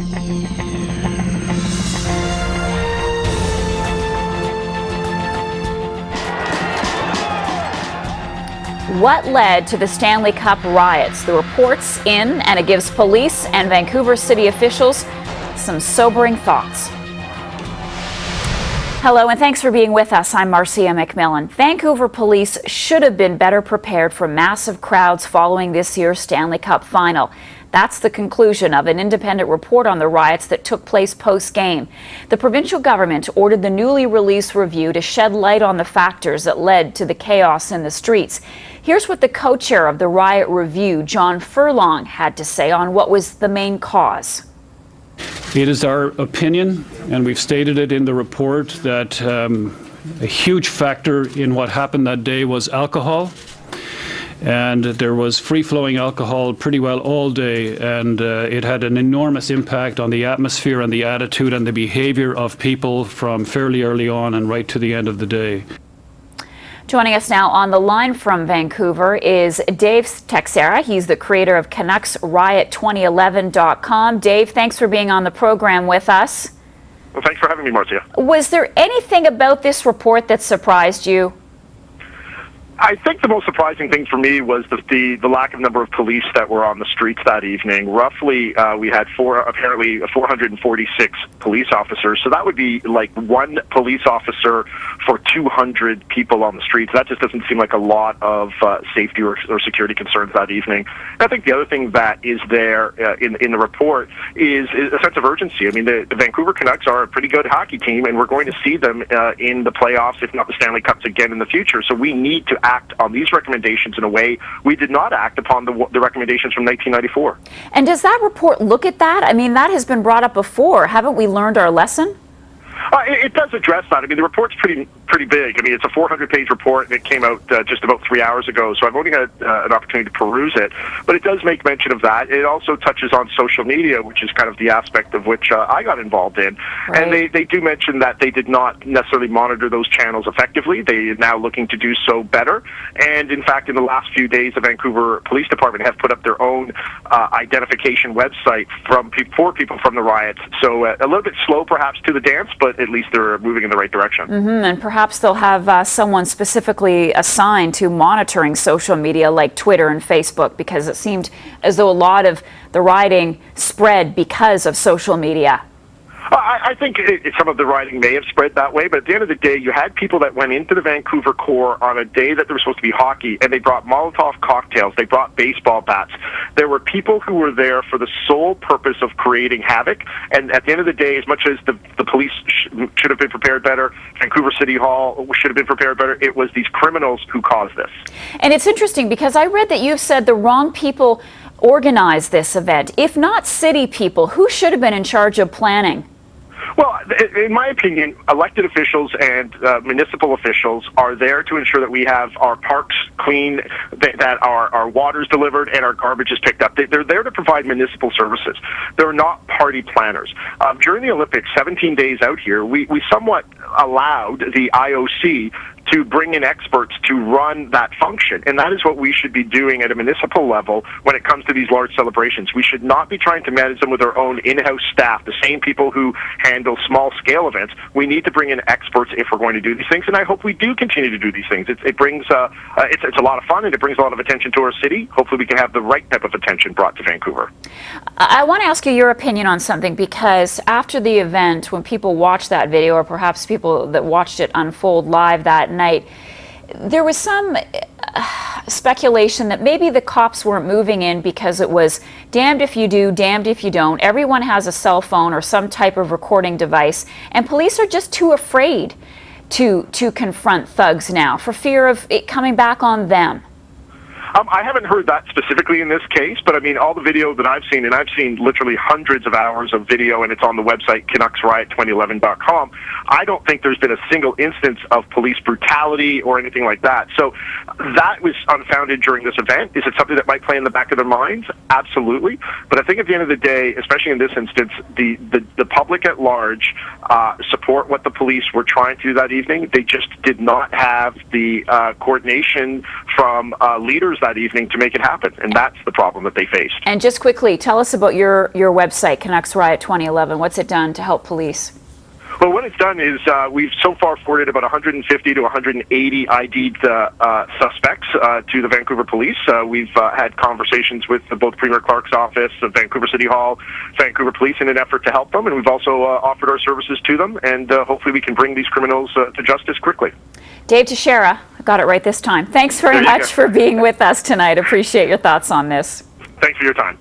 What led to the Stanley Cup riots? The report's in, and it gives police and Vancouver city officials some sobering thoughts. Hello, and thanks for being with us. I'm Marcia McMillan. Vancouver police should have been better prepared for massive crowds following this year's Stanley Cup final. That's the conclusion of an independent report on the riots that took place post-game. The provincial government ordered the newly released review to shed light on the factors that led to the chaos in the streets. Here's what the co-chair of the Riot Review, John Furlong, had to say on what was the main cause. It is our opinion, and we've stated it in the report, that a huge factor in what happened that day was alcohol. And there was free-flowing alcohol pretty well all day, and it had an enormous impact on the atmosphere and the attitude and the behavior of people from fairly early on and right to the end of the day. Joining us now on the line from Vancouver is Dave Teixeira. He's the creator of Canucks Riot 2011.com. Dave, thanks for being on the program with us. Well, thanks for having me, Marcia. Was there anything about this report that surprised you? I think the most surprising thing for me was the lack of number of police that were on the streets that evening. Roughly, we had apparently 446 police officers. So that would be like one police officer for 200 people on the streets. That just doesn't seem like a lot of safety or security concerns that evening. And I think the other thing that is there in the report is a sense of urgency. I mean, the Vancouver Canucks are a pretty good hockey team, and we're going to see them in the playoffs, if not the Stanley Cups, again in the future. So we need to act on these recommendations in a way we did not act upon the recommendations from 1994. And does that report look at that? I mean, that has been brought up before. Haven't we learned our lesson? It does address that. I mean, the report's pretty big. I mean, it's a 400-page report, and it came out just about 3 hours ago, so I've only had an opportunity to peruse it. But it does make mention of that. It also touches on social media, which is kind of the aspect of which I got involved in. Right. And they do mention that they did not necessarily monitor those channels effectively. They are now looking to do so better. And, in fact, in the last few days, the Vancouver Police Department have put up their own identification website for people from the riots. So a little bit slow, perhaps, to the dance, but at least they're moving in the right direction. And perhaps they'll have someone specifically assigned to monitoring social media like Twitter and Facebook, because it seemed as though a lot of the rioting spread because of social media. I think some of the rioting may have spread that way, but at the end of the day, you had people that went into the Vancouver core on a day that there was supposed to be hockey, and they brought Molotov cocktails, they brought baseball bats. There were people who were there for the sole purpose of creating havoc, and at the end of the day, as much as the police should have been prepared better, Vancouver City Hall should have been prepared better, it was these criminals who caused this. And it's interesting, because I read that you've said the wrong people organized this event. If not city people, who should have been in charge of planning? Well, in my opinion, elected officials and municipal officials are there to ensure that we have our parks clean, that our water's delivered, and our garbage is picked up. They're there to provide municipal services. They're not party planners. During the Olympics, 17 days out here, we somewhat allowed the IOC to bring in experts to run that function. And that is what we should be doing at a municipal level when it comes to these large celebrations. We should not be trying to manage them with our own in-house staff, the same people who handle small-scale events. We need to bring in experts if we're going to do these things, and I hope we do continue to do these things. It brings it's a lot of fun, and it brings a lot of attention to our city. Hopefully we can have the right type of attention brought to Vancouver. I want to ask you your opinion on something, because after the event, when people watched that video, or perhaps people that watched it unfold live that night, there was some speculation that maybe the cops weren't moving in because it was damned if you do, damned if you don't. Everyone has a cell phone or some type of recording device, and police are just too afraid to confront thugs now for fear of it coming back on them. I haven't heard that specifically in this case, but I mean, all the video that I've seen, and I've seen literally hundreds of hours of video, and it's on the website CanucksRiot2011.com, I don't think there's been a single instance of police brutality or anything like that. So that was unfounded during this event. Is it something that might play in the back of their minds? Absolutely. But I think at the end of the day, especially in this instance, the public at large support what the police were trying to do that evening. They just did not have the coordination from leaders that evening to make it happen, and that's the problem that they faced. And just quickly, tell us about your website, Canucks Riot 2011. What's it done to help police? Well, what it's done is we've so far forwarded about 150 to 180 ID'd suspects to the Vancouver Police. We've had conversations with both Premier Clark's office, Vancouver City Hall, Vancouver Police in an effort to help them, and we've also offered our services to them, and hopefully we can bring these criminals to justice quickly. Dave Teixeira, I got it right this time. Thanks very much for being with us tonight. Appreciate your thoughts on this. Thanks for your time.